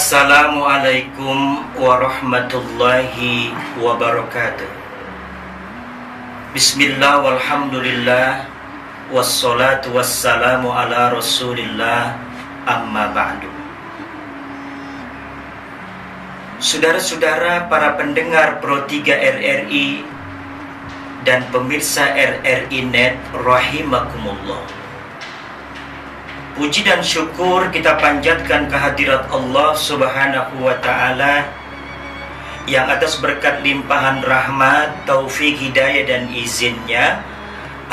Assalamualaikum warahmatullahi wabarakatuh. Bismillah walhamdulillah wassalatu wassalamu ala rasulillah, amma ba'du. Saudara-saudara para pendengar Pro 3 RRI dan pemirsa RRI Net rahimakumullah. Puji dan syukur kita panjatkan kehadirat Allah Subhanahu wa Ta'ala yang atas berkat limpahan rahmat, taufik, hidayah dan izinnya,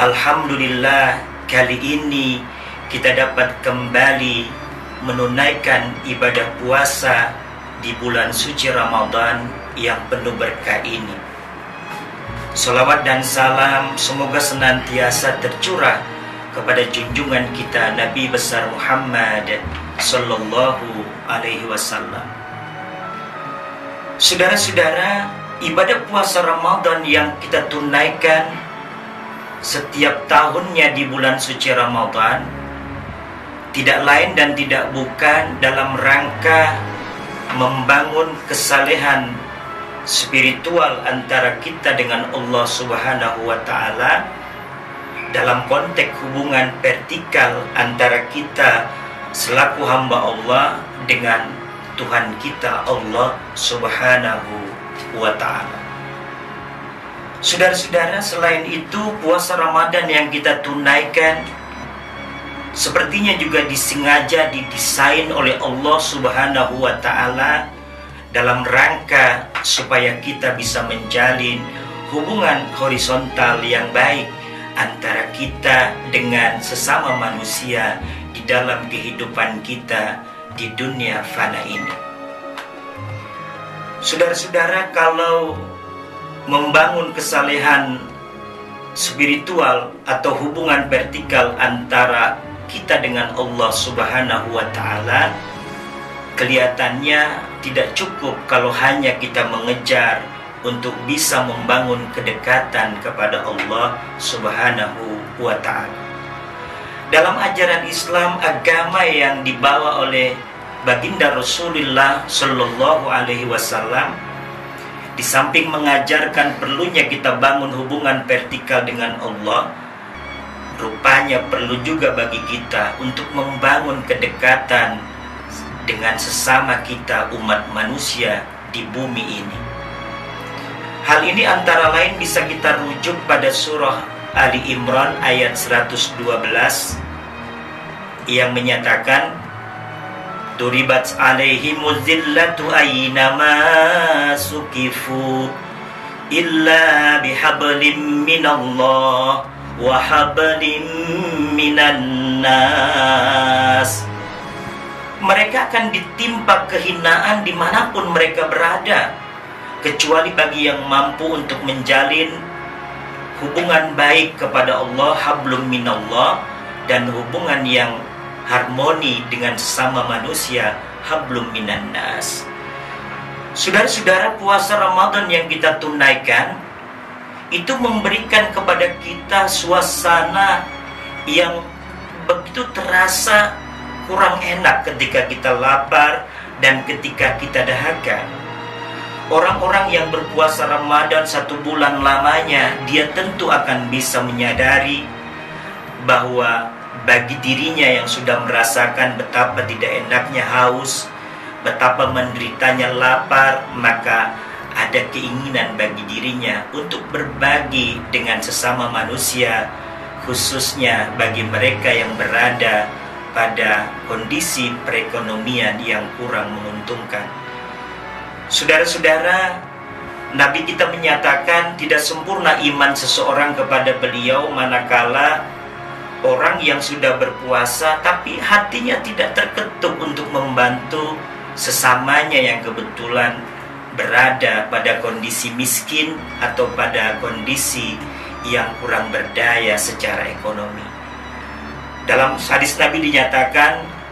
alhamdulillah kali ini kita dapat kembali menunaikan ibadah puasa di bulan suci Ramadan yang penuh berkah ini. Salawat dan salam semoga senantiasa tercurah kepada junjungan kita Nabi besar Muhammad sallallahu alaihi wasallam. Saudara-saudara, ibadah puasa Ramadan yang kita tunaikan setiap tahunnya di bulan suci Ramadan tidak lain dan tidak bukan dalam rangka membangun kesalehan spiritual antara kita dengan Allah Subhanahu wa Ta'ala, dalam konteks hubungan vertikal antara kita selaku hamba Allah dengan Tuhan kita Allah Subhanahu wa Ta'ala. Saudara-saudara, selain itu puasa Ramadan yang kita tunaikan sepertinya juga disengaja didesain oleh Allah Subhanahu wa Ta'ala dalam rangka supaya kita bisa menjalin hubungan horizontal yang baik antara kita dengan sesama manusia di dalam kehidupan kita di dunia fana ini. Saudara-saudara, kalau membangun kesalehan spiritual atau hubungan vertikal antara kita dengan Allah Subhanahu wa Ta'ala, kelihatannya tidak cukup kalau hanya kita mengejar untuk bisa membangun kedekatan kepada Allah Subhanahu wa Ta'ala. Dalam ajaran Islam, agama yang dibawa oleh baginda Rasulullah Sallallahu Alaihi Wasallam, di samping mengajarkan perlunya kita bangun hubungan vertikal dengan Allah, rupanya perlu juga bagi kita untuk membangun kedekatan dengan sesama kita umat manusia di bumi ini. Hal ini antara lain bisa kita rujuk pada surah Ali Imran ayat 112 yang menyatakan, Duribat alaihimuz zillatu aynama sukifu illa bihablim minallah wa hablim minan nas. Mereka akan ditimpa kehinaan dimanapun mereka berada, kecuali bagi yang mampu untuk menjalin hubungan baik kepada Allah, hablum minallah, dan hubungan yang harmoni dengan sesama manusia, hablum minan nas. Saudara-saudara, puasa Ramadan yang kita tunaikan itu memberikan kepada kita suasana yang begitu terasa kurang enak ketika kita lapar dan ketika kita dahaga. Orang-orang yang berpuasa Ramadan 1 bulan lamanya, dia tentu akan bisa menyadari bahwa bagi dirinya yang sudah merasakan betapa tidak enaknya haus, betapa menderitanya lapar, maka ada keinginan bagi dirinya untuk berbagi dengan sesama manusia, khususnya bagi mereka yang berada pada kondisi perekonomian yang kurang menguntungkan. Saudara-saudara, Nabi kita menyatakan tidak sempurna iman seseorang kepada beliau manakala orang yang sudah berpuasa tapi hatinya tidak terketuk untuk membantu sesamanya yang kebetulan berada pada kondisi miskin atau pada kondisi yang kurang berdaya secara ekonomi. Dalam hadis Nabi dinyatakan,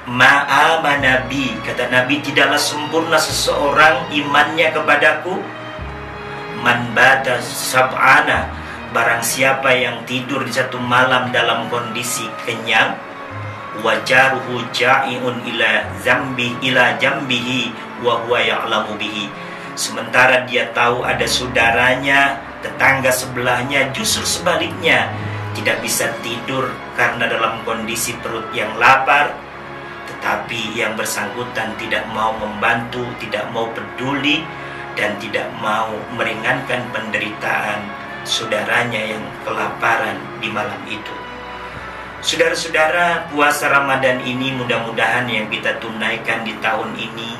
Ma'ama Nabi, kata Nabi, tidaklah sempurna seseorang imannya kepadaku man bata sab'ana, barang siapa yang tidur di 1 malam dalam kondisi kenyang, wa jaruhu ja'iun ila jambihi wa huwa ya'lamu bihi. Sementara dia tahu ada saudaranya, tetangga sebelahnya justru sebaliknya tidak bisa tidur karena dalam kondisi perut yang lapar, tetapi yang bersangkutan tidak mau membantu, tidak mau peduli, dan tidak mau meringankan penderitaan saudaranya yang kelaparan di malam itu. Saudara-saudara, puasa Ramadan ini mudah-mudahan yang kita tunaikan di tahun ini,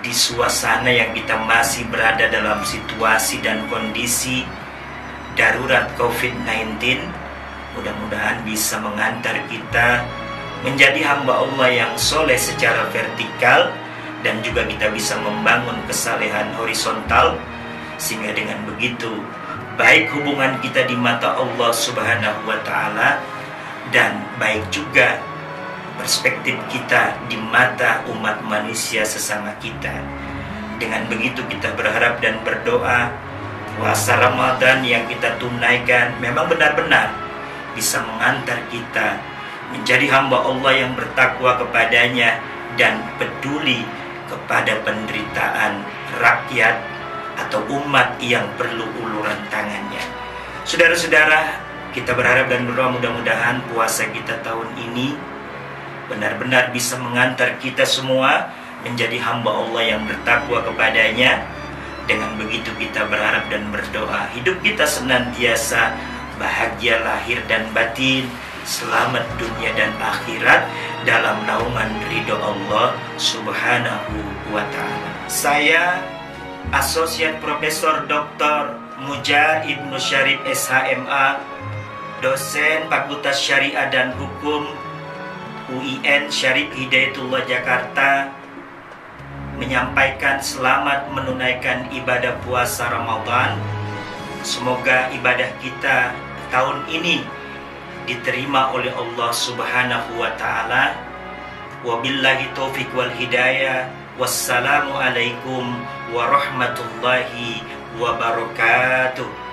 di suasana yang kita masih berada dalam situasi dan kondisi darurat COVID-19, mudah-mudahan bisa mengantar kita menjadi hamba Allah yang soleh secara vertikal, dan juga kita bisa membangun kesalehan horizontal, sehingga dengan begitu baik hubungan kita di mata Allah Subhanahu wa Ta'ala, dan baik juga perspektif kita di mata umat manusia sesama kita. Dengan begitu kita berharap dan berdoa puasa Ramadan yang kita tunaikan memang benar-benar bisa mengantar kita menjadi hamba Allah yang bertakwa kepadanya dan peduli kepada penderitaan rakyat atau umat yang perlu uluran tangannya. Saudara-saudara, kita berharap dan berdoa mudah-mudahan puasa kita tahun ini benar-benar bisa mengantar kita semua menjadi hamba Allah yang bertakwa kepadanya. Dengan begitu kita berharap dan berdoa hidup kita senantiasa bahagia lahir dan batin, selamat dunia dan akhirat dalam naungan ridho Allah Subhanahu wa Ta'ala. Saya Asosiat Profesor Dr. Mujar Ibnu Syarif SHMA, dosen Fakultas Syariah dan Hukum UIN Syarif Hidayatullah Jakarta, menyampaikan selamat menunaikan ibadah puasa Ramadan. Semoga ibadah kita tahun ini diterima oleh Allah Subhanahu wa Ta'ala. Wabillahi taufiq wal hidayah. Wassalamualaikum warahmatullahi wabarakatuh.